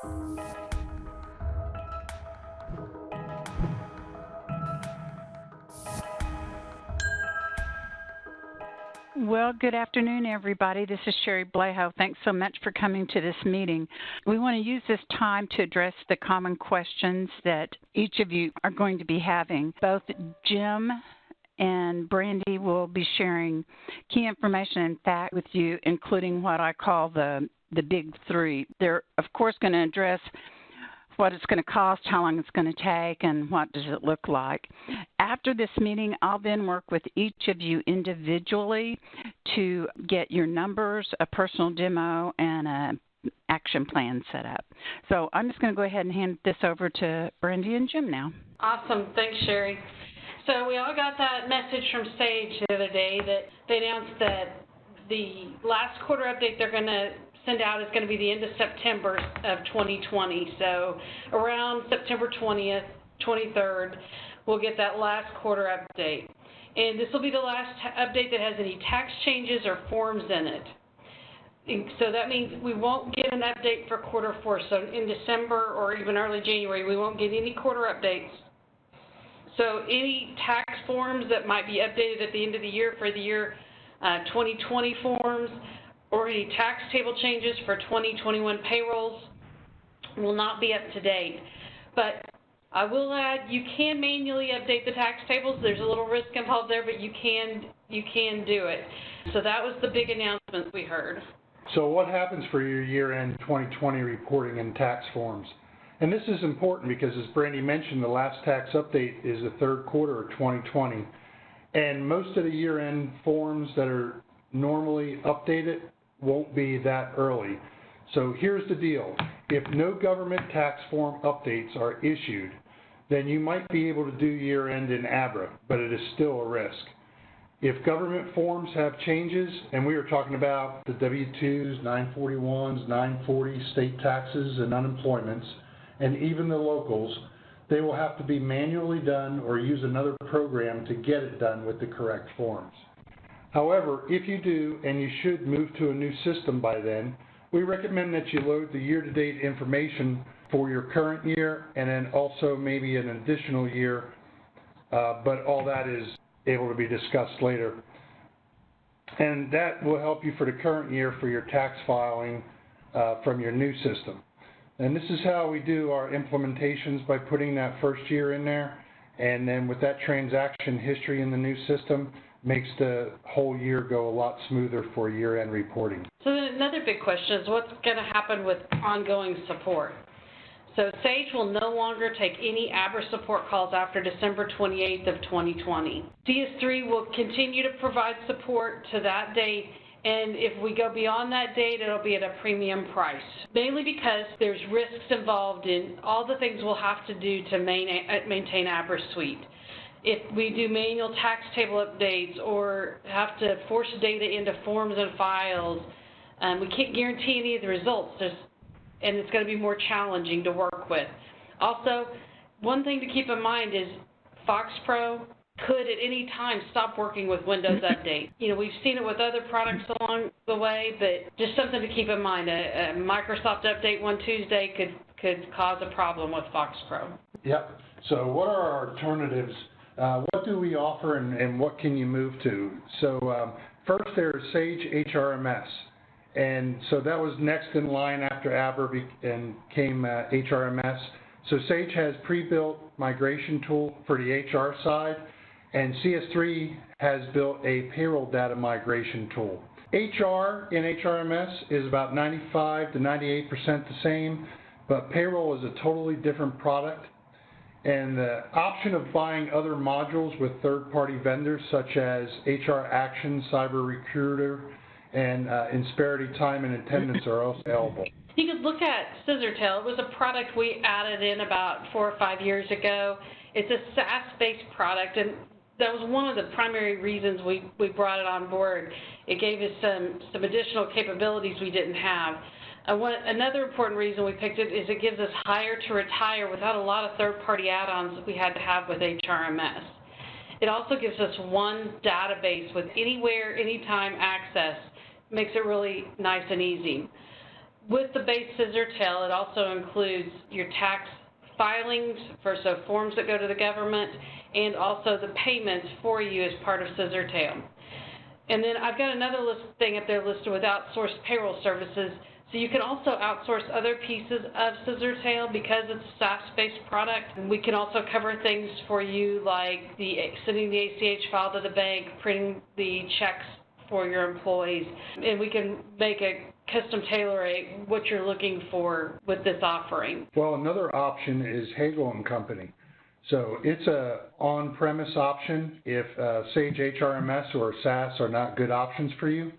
Well, good afternoon, everybody. This is Sherry Blaho. Thanks so much for coming to this meeting. We want to use this time to address the common questions that each of you are going to be having. Both Jim and Brandy will be sharing key information and fact with you, including what I call the big three. They're, of course, going to address what it's going to cost, how long it's going to take, and what does it look like. After this meeting, I'll then work with each of you individually to get your numbers, a personal demo, and an action plan set up. So I'm just going to go ahead and hand this over to Brandy and Jim now. Awesome. Thanks, Sherry. So we all got that message from Sage the other day that they announced that the last quarter update they're going to send out is going to be the end of September of 2020. So around September 20th, 23rd, we'll get that last quarter update. And this will be the last update that has any tax changes or forms in it. And so that means we won't get an update for quarter 4. So in December or even early January, we won't get any quarter updates. So any tax forms that might be updated at the end of the year for the year 2020 forms, or any tax table changes for 2021 payrolls will not be up to date. But I will add, you can manually update the tax tables. There's a little risk involved there, but you can do it. So that was the big announcement we heard. So what happens for your year-end 2020 reporting and tax forms? And this is important because, as Brandy mentioned, the last tax update is the third quarter of 2020. And most of the year-end forms that are normally updated won't be that early. So here's the deal. If no government tax form updates are issued, then you might be able to do year-end in Abra, but it is still a risk. If government forms have changes, and we are talking about the W-2s, 941s, 940 state taxes and unemployments, and even the locals, they will have to be manually done or use another program to get it done with the correct forms. However, if you do, and you should move to a new system by then, we recommend that you load the year-to-date information for your current year and then also maybe an additional year, but all that is able to be discussed later. And that will help you for the current year for your tax filing from your new system. And this is how we do our implementations, by putting that first year in there, and then with that transaction history in the new system, makes the whole year go a lot smoother for year-end reporting. So then another big question is, what's going to happen with ongoing support? So Sage will no longer take any Abra support calls after December 28th of 2020. CS3 will continue to provide support to that date, and if we go beyond that date, it'll be at a premium price, mainly because there's risks involved in all the things we'll have to do to maintain Abra Suite. If we do manual tax table updates or have to force data into forms and files, we can't guarantee any of the results, and it's going to be more challenging to work with. Also, one thing to keep in mind is FoxPro could at any time stop working with Windows Update. You know, we've seen it with other products along the way, but just something to keep in mind. A Microsoft update one Tuesday could cause a problem with FoxPro. Yep. So what are our alternatives? What do we offer, and what can you move to? So first, there's Sage HRMS. And so that was next in line after Abra and came HRMS. So Sage has pre-built migration tool for the HR side, and CS3 has built a payroll data migration tool. HR in HRMS is about 95 to 98% the same, but payroll is a totally different product. And the option of buying other modules with third-party vendors such as HR Action, Cyber Recruiter, and Insperity Time and Attendance are also available. You could look at Scissortail. It was a product we added in about 4 or 5 years ago. It's a SaaS-based product, and that was one of the primary reasons we brought it on board. It gave us some additional capabilities we didn't have. Another important reason we picked it is it gives us hire to retire without a lot of third-party add-ons that we had to have with HRMS. It also gives us one database with anywhere, anytime access. Makes it really nice and easy. With the base Scissortail, it also includes your tax filings so forms that go to the government, and also the payments for you as part of Scissortail. And then I've got another thing up there listed with outsourced payroll services. So you can also outsource other pieces of Scissortail because it's a SaaS-based product. We can also cover things for you like sending the ACH file to the bank, printing the checks for your employees, and we can make a custom tailor what you're looking for with this offering. Well, another option is Hagel & Company. So it's a on-premise option if Sage HRMS or SaaS are not good options for you.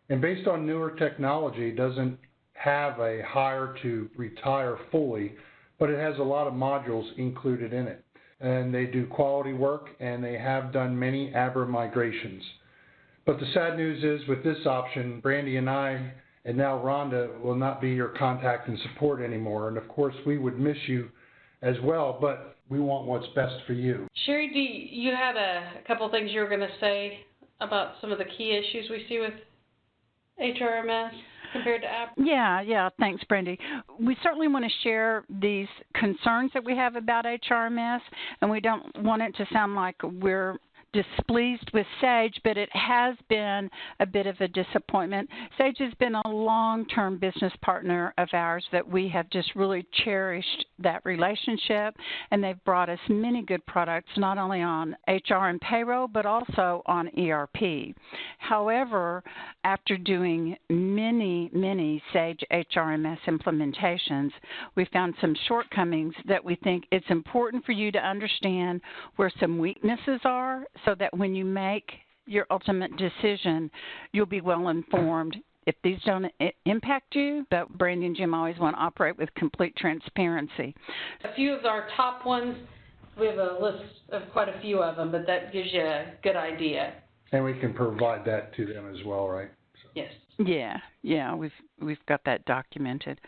And based on newer technology, it doesn't have a hire to retire fully, but it has a lot of modules included in it. And they do quality work, and they have done many Abra migrations. But the sad news is with this option, Brandy and I, and now Rhonda, will not be your contact and support anymore. And of course, we would miss you as well, but we want what's best for you. Sherry, you had a couple things you were going to say about some of the key issues we see with HRMS compared to Abra? Yeah, thanks, Brandy. We certainly want to share these concerns that we have about HRMS, and we don't want it to sound like we're displeased with Sage, but it has been a bit of a disappointment. Sage has been a long-term business partner of ours that we have just really cherished that relationship, and they've brought us many good products, not only on HR and payroll, but also on ERP. However, after doing many Sage HRMS implementations, we found some shortcomings that we think it's important for you to understand where some weaknesses are, so that when you make your ultimate decision, you'll be well informed. If these don't impact you, but Brandy and Jim always want to operate with complete transparency. A few of our top ones, we have a list of quite a few of them, but that gives you a good idea. And we can provide that to them as well, right? So. Yes. Yeah, we've got that documented.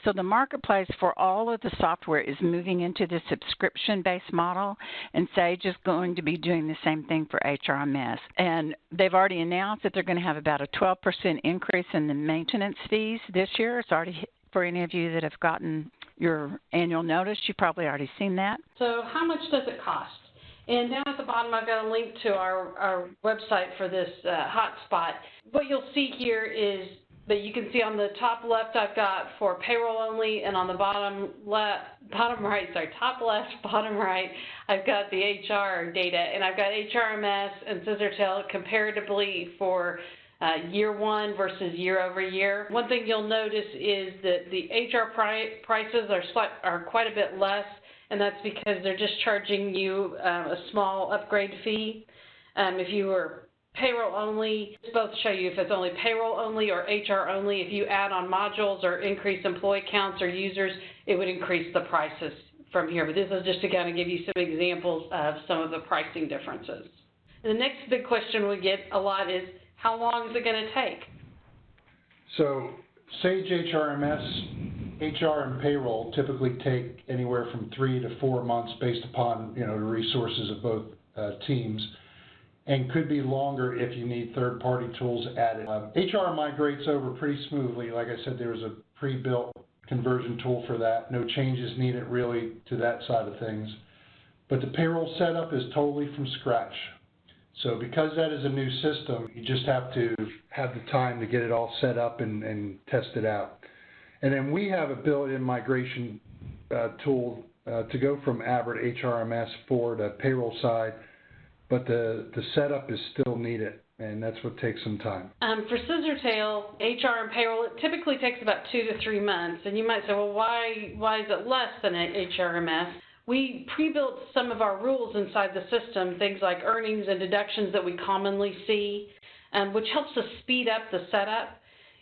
So the marketplace for all of the software is moving into the subscription-based model, and Sage is going to be doing the same thing for HRMS. And they've already announced that they're going to have about a 12% increase in the maintenance fees this year. It's already, for any of you that have gotten your annual notice, you've probably already seen that. So how much does it cost? And down at the bottom, I've got a link to our website for this hotspot. What you'll see here is that you can see on the top left, I've got for payroll only, and on the top left, bottom right, I've got the HR data, and I've got HRMS and Scissortail comparatively for year one versus year over year. One thing you'll notice is that the HR prices are quite a bit less, and that's because they're just charging you a small upgrade fee. If you were payroll only, both show you if it's only payroll only or HR only. If you add on modules or increase employee counts or users, it would increase the prices from here. But this is just to kind of give you some examples of some of the pricing differences. And the next big question we get a lot is, how long is it going to take? So Sage HRMS, HR and payroll typically take anywhere from 3 to 4 months based upon the resources of both teams, and could be longer if you need third-party tools added. HR migrates over pretty smoothly. Like I said, there's a pre-built conversion tool for that. No changes needed really to that side of things. But the payroll setup is totally from scratch. So because that is a new system, you just have to have the time to get it all set up and test it out. And then we have a built-in migration tool to go from Abra to HRMS for the payroll side, but the setup is still needed, and that's what takes some time. For Scissortail, HR and payroll, it typically takes about 2 to 3 months. And you might say, well, why is it less than HRMS? We pre-built some of our rules inside the system, things like earnings and deductions that we commonly see, which helps us speed up the setup.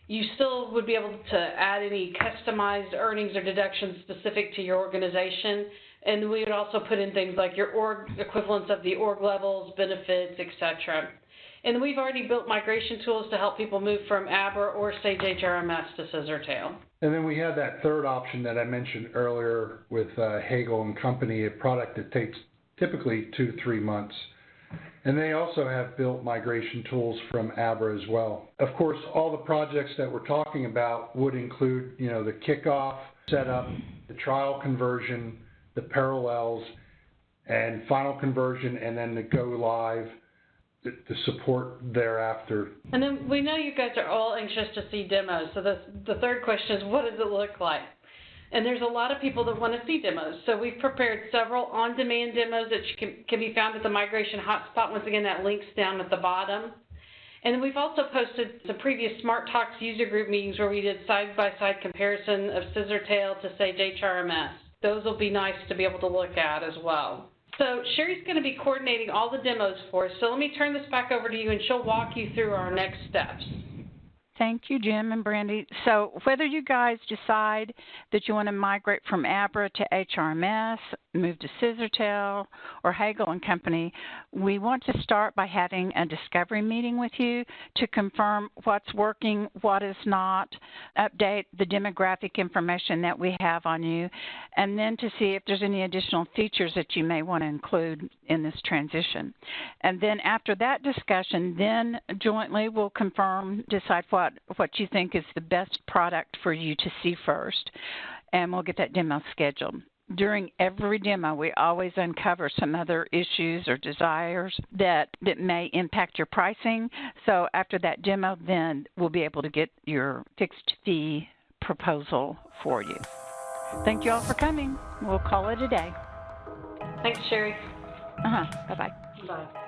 You still would be able to add any customized earnings or deductions specific to your organization. And we would also put in things like your org equivalents of the org levels, benefits, etc. And we've already built migration tools to help people move from Abra or Sage HRMS to Scissortail. And then we have that third option that I mentioned earlier with Hagel & Company, a product that takes typically 2 to 3 months. And they also have built migration tools from Abra as well. Of course, all the projects that we're talking about would include, the kickoff, setup, the trial conversion, the parallels, and final conversion, and then the go live, the support thereafter. And then we know you guys are all anxious to see demos. So the third question is, what does it look like? And there's a lot of people that want to see demos. So we've prepared several on-demand demos that can be found at the Migration Hotspot. Once again, that link's down at the bottom. And then we've also posted some previous Smart Talks user group meetings where we did side-by-side comparison of Scissortail to Sage HRMS. Those will be nice to be able to look at as well. So Sherry's going to be coordinating all the demos for us. So let me turn this back over to you, and she'll walk you through our next steps. Thank you, Jim and Brandy. So whether you guys decide that you want to migrate from Abra to HRMS, move to Scissortail, or Hagel & Company, we want to start by having a discovery meeting with you to confirm what's working, what is not, update the demographic information that we have on you, and then to see if there's any additional features that you may want to include in this transition. And then after that discussion, then jointly we'll confirm, decide what you think is the best product for you to see first, and we'll get that demo scheduled. During every demo, we always uncover some other issues or desires that may impact your pricing. So after that demo, then we'll be able to get your fixed fee proposal for you. Thank you all for coming. We'll call it a day. Thanks, Sherry. Bye-bye. Bye.